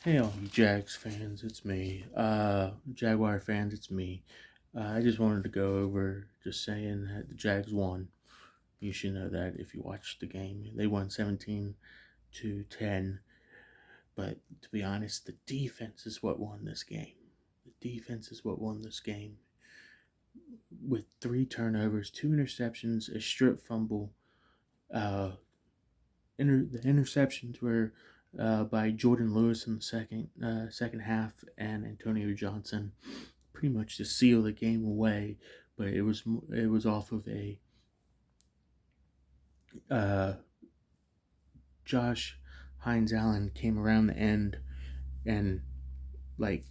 Hey, all you Jags fans, it's me. Jaguar fans, it's me. I just wanted to go over just saying that the Jags won. You should know that if you watched the game. They won 17-10. But to be honest, the defense is what won this game. The defense is what won this game. With 3 turnovers, 2 interceptions, a strip fumble. Uh, the interceptions were by Jordan Lewis in the second half and Antonio Johnson pretty much to seal the game away. But it was off of a uh, Josh Hines Allen came around the end and like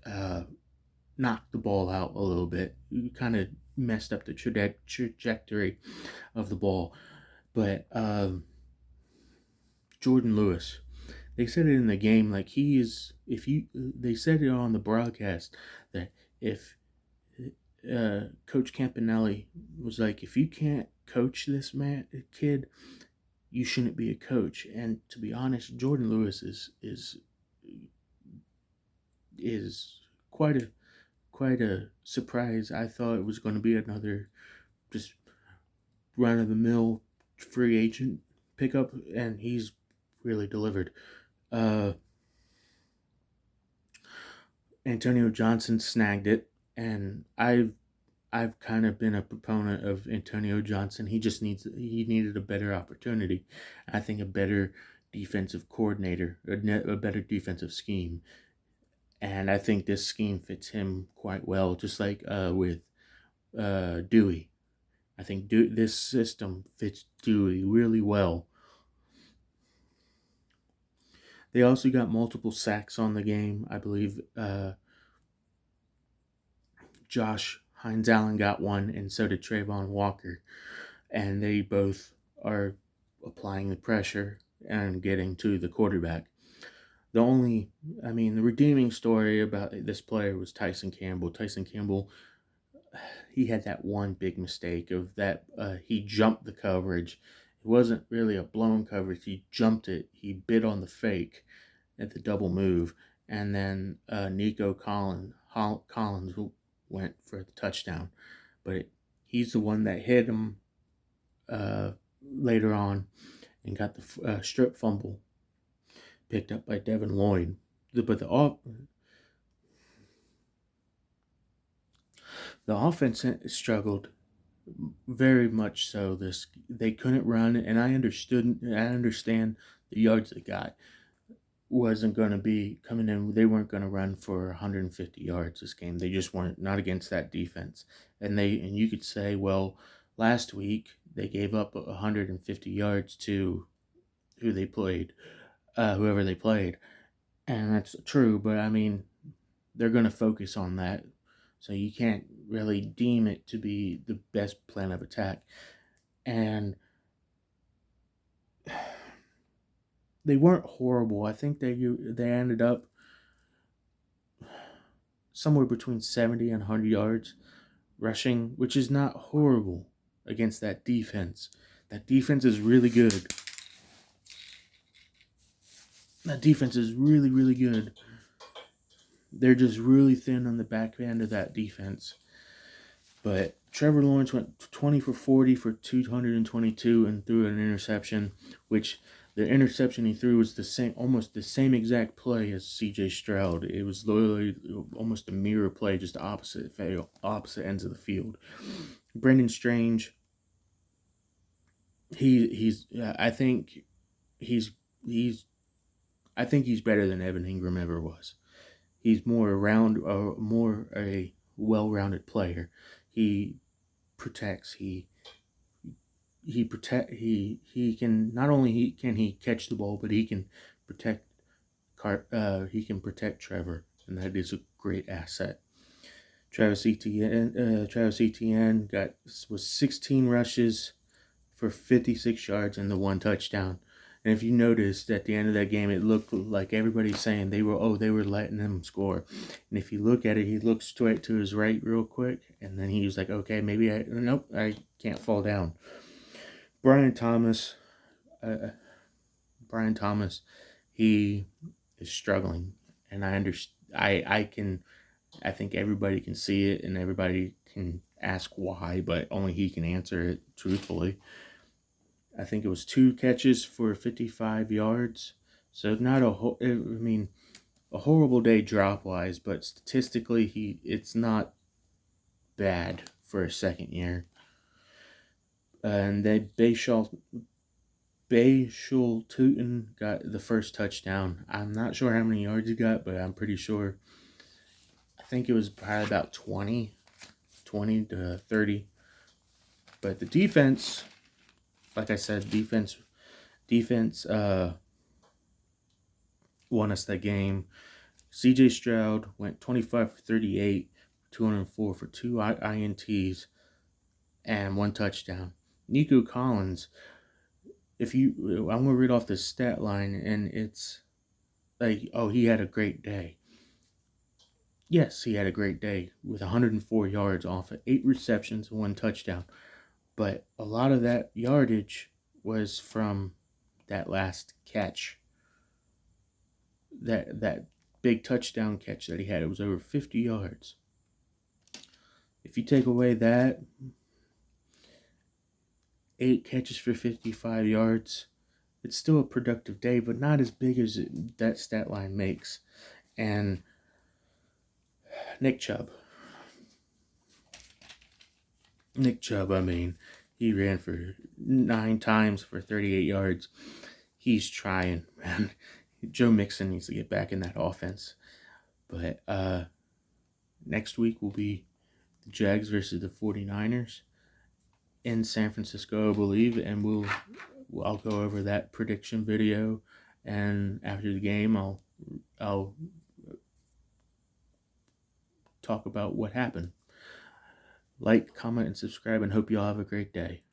uh, knocked the ball out a little bit. Kind of messed up the trajectory of the ball. But Jordan Lewis, they said it in the game like he is. If you, they said it on the broadcast that if Coach Campanelli was like, if you can't coach this kid, you shouldn't be a coach. And to be honest, Jordan Lewis is quite a surprise. I thought it was going to be another just run of the mill free agent pickup, and he's really delivered. Uh, Antonio Johnson snagged it, and I've kind of been a proponent of Antonio Johnson. He needed a better opportunity. I think a better defensive coordinator, a better defensive scheme, and I think this scheme fits him quite well. Just like with Dewey, I think this system fits Dewey really well. They also got multiple sacks on the game. I believe Josh Hines Allen got one, and so did Trayvon Walker. And they both are applying the pressure and getting to the quarterback. The only, the redeeming story about this player was Tyson Campbell. Tyson Campbell, he had that one big mistake of that he jumped the coverage. It wasn't really a blown coverage. He jumped it. He bit on the fake at the double move, and then Nico Collins went for the touchdown. But he's the one that hit him uh, later on and got the strip fumble picked up by Devin Lloyd. But the offense struggled very much so. They couldn't run, and I understand the yards they got wasn't going to be coming in. They weren't going to run for 150 yards this game. They just weren't, not against that defense. And you could say, well, last week they gave up 150 yards to whoever they played, and that's true. But they're going to focus on that, so you can't really deem it to be the best plan of attack. And they weren't horrible. I think they ended up somewhere between 70 and 100 yards rushing, which is not horrible against that defense. That defense is really good. That defense is really, really good. They're just really thin on the back end of that defense. But Trevor Lawrence went 20 for 40 for 222 and threw an interception, which the interception he threw was almost the same exact play as C.J. Stroud. It was literally almost a mirror play, just opposite ends of the field. Brendan Strange, I think he's better than Evan Ingram ever was. He's more a well-rounded player. He protects. He can not only can he catch the ball, but he can protect Trevor, and that is a great asset. Travis Etienne was 16 rushes for 56 yards and the 1 touchdown. And if you noticed at the end of that game, it looked like everybody's saying they were letting him score. And if you look at it, he looked straight to his right real quick, and then he was like, okay, nope, I can't fall down. Brian Thomas, uh, Brian Thomas, he is struggling, and I understand. I think everybody can see it, and everybody can ask why, but only he can answer it truthfully. I think it was 2 catches for 55 yards. So not I mean, a horrible day drop wise, but statistically, it's not bad for a second year. And then Bayshul Tootin got the first touchdown. I'm not sure how many yards he got, but I'm pretty sure. I think it was probably about 20 to 30. But the defense, like I said, defense won us that game. CJ Stroud went 25 for 38, 204 for 2 INTs, and 1 touchdown. Nico Collins, I'm going to read off this stat line, and it's like, oh, he had a great day. Yes, he had a great day with 104 yards off of 8 receptions and 1 touchdown. But a lot of that yardage was from that last catch. That big touchdown catch that he had, it was over 50 yards. If you take away that, 8 catches for 55 yards, it's still a productive day, but not as big as that stat line makes. And Nick Chubb, I mean, he ran for 9 times for 38 yards. He's trying, man. Joe Mixon needs to get back in that offense. But next week will be the Jags versus the 49ers in San Francisco, I believe, and I'll go over that prediction video, and after the game I'll talk about what happened. Like, comment, and subscribe, and hope you all have a great day.